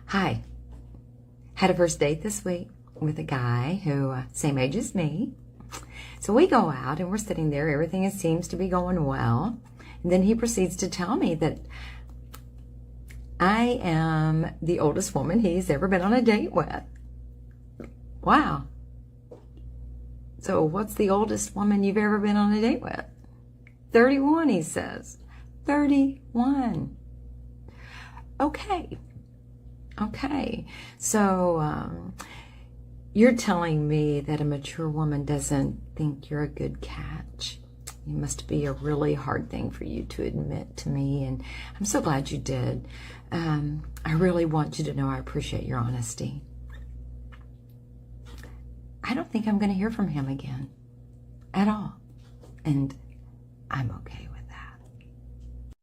Hi. Had a first date this week with a guy who, same age as me. So we go out and we're sitting there. Everything seems to be going well. And then he proceeds to tell me that I am the oldest woman he's ever been on a date with. Wow. So what's the oldest woman you've ever been on a date with? 31, he says. 31. Okay. So you're telling me that a mature woman doesn't think you're a good catch. It must be a really hard thing for you to admit to me, and I'm so glad you did. I really want you to know I appreciate your honesty. I don't think I'm going to hear from him again at all, and I'm okay with that.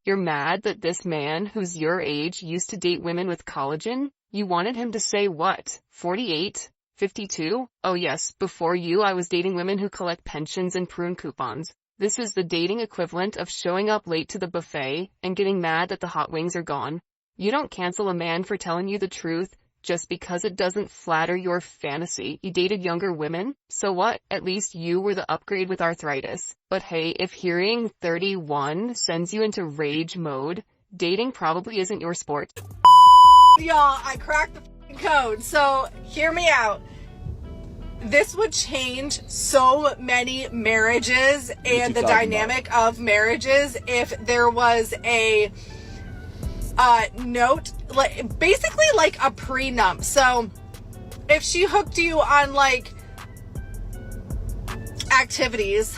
You're mad that this man who's your age used to date women with collagen? You wanted him to say what? 48? 52? Oh yes, before you I was dating women who collect pensions and prune coupons. This is the dating equivalent of showing up late to the buffet and getting mad that the hot wings are gone. You don't cancel a man for telling you the truth just because it doesn't flatter your fantasy. You dated younger women? So what? At least you were the upgrade with arthritis. But hey, if hearing 31 sends you into rage mode, dating probably isn't your sport. Y'all, I cracked the code, so hear me out. This would change so many marriages and the dynamic of marriages if there was a note, like basically like a prenup. So if she hooked you on like activities,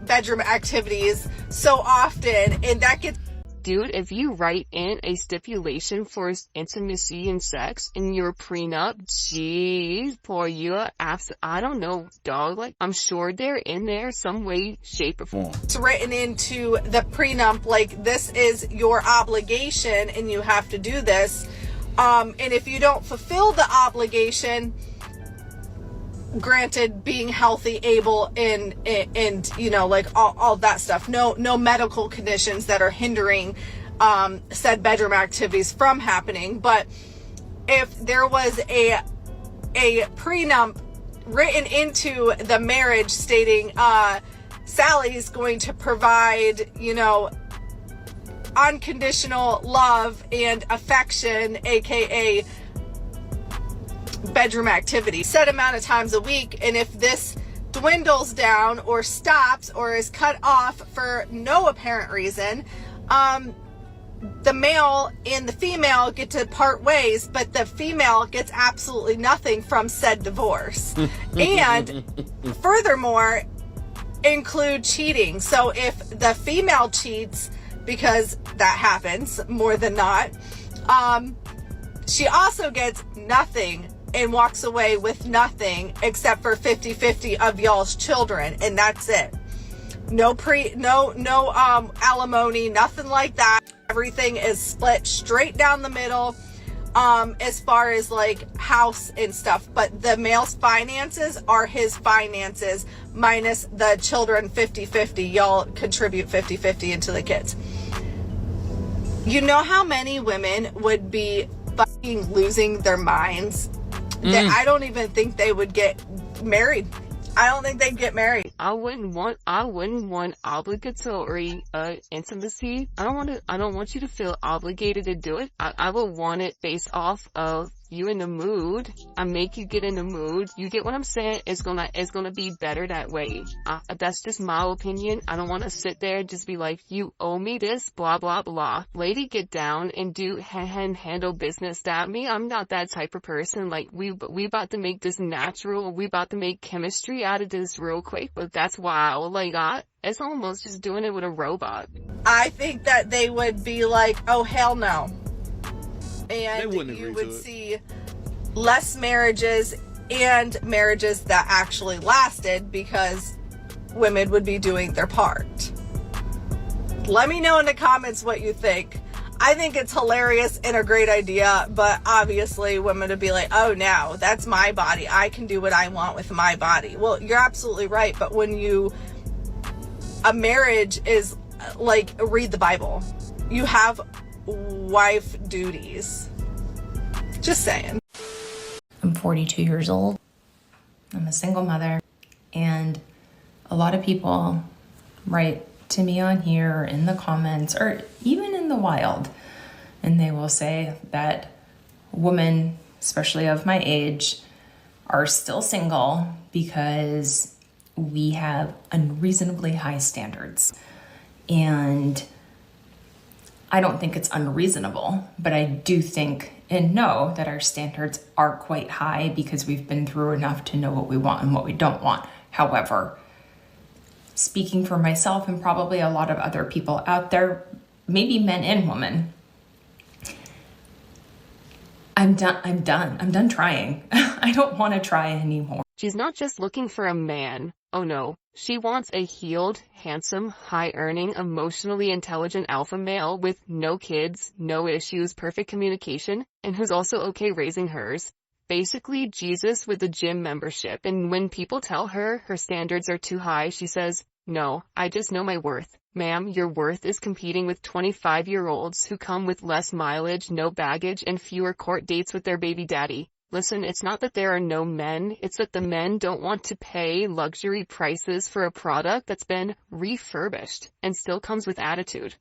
bedroom activities so often, and that gets... Dude, if you write in a stipulation for intimacy and sex in your prenup, geez, poor you, I don't know, dog, like, I'm sure they're in there some way, shape, or form. It's written into the prenup, like, this is your obligation and you have to do this. And if you don't fulfill the obligation, granted, being healthy, able, and you know, like all that stuff, no medical conditions that are hindering said bedroom activities from happening. But if there was a prenup written into the marriage stating Sally's going to provide, you know, unconditional love and affection, aka bedroom activity, set amount of times a week, and if this dwindles down or stops or is cut off for no apparent reason, the male and the female get to part ways, but the female gets absolutely nothing from said divorce. And furthermore, include cheating. So if the female cheats, because that happens more than not, she also gets nothing and walks away with nothing except for 50-50 of y'all's children, and that's it. No alimony, nothing like that. Everything is split straight down the middle, as far as like house and stuff, but the male's finances are his finances minus the children 50-50. Y'all contribute 50-50 into the kids. You know how many women would be fucking losing their minds that I don't even think they would get married. I don't think they'd get married. I wouldn't want obligatory intimacy. I don't want you to feel obligated to do it. I will want it based off of you in the mood. I make you get in the mood. You get what I'm saying? It's gonna be better that way. That's just my opinion. I don't want to sit there and just be like, you owe me this, blah blah blah. Lady, get down and handle business. That me, I'm not that type of person. Like we about to make this natural. We about to make chemistry out of this real quick. But that's wild. Like it's almost just doing it with a robot. I think that they would be like, oh hell no. And you would see less marriages and marriages that actually lasted because women would be doing their part. Let me know in the comments what you think. I think it's hilarious and a great idea, but obviously women would be like, oh no, that's my body. I can do what I want with my body. Well, you're absolutely right, but when a marriage is like, read the Bible. You have wife duties. Just saying. I'm 42 years old. I'm a single mother, and a lot of people write to me on here or in the comments or even in the wild, and they will say that women, especially of my age, are still single because we have unreasonably high standards. And I don't think it's unreasonable, but I do think and know that our standards are quite high because we've been through enough to know what we want and what we don't want. However, speaking for myself and probably a lot of other people out there, maybe men and women, I'm done trying. I don't want to try anymore. She's not just looking for a man. Oh no, she wants a healed, handsome, high-earning, emotionally intelligent alpha male with no kids, no issues, perfect communication, and who's also okay raising hers. Basically, Jesus with a gym membership, and when people tell her her standards are too high, she says, "No, I just know my worth." Ma'am, your worth is competing with 25-year-olds who come with less mileage, no baggage, and fewer court dates with their baby daddy. Listen, it's not that there are no men, it's that the men don't want to pay luxury prices for a product that's been refurbished and still comes with attitude.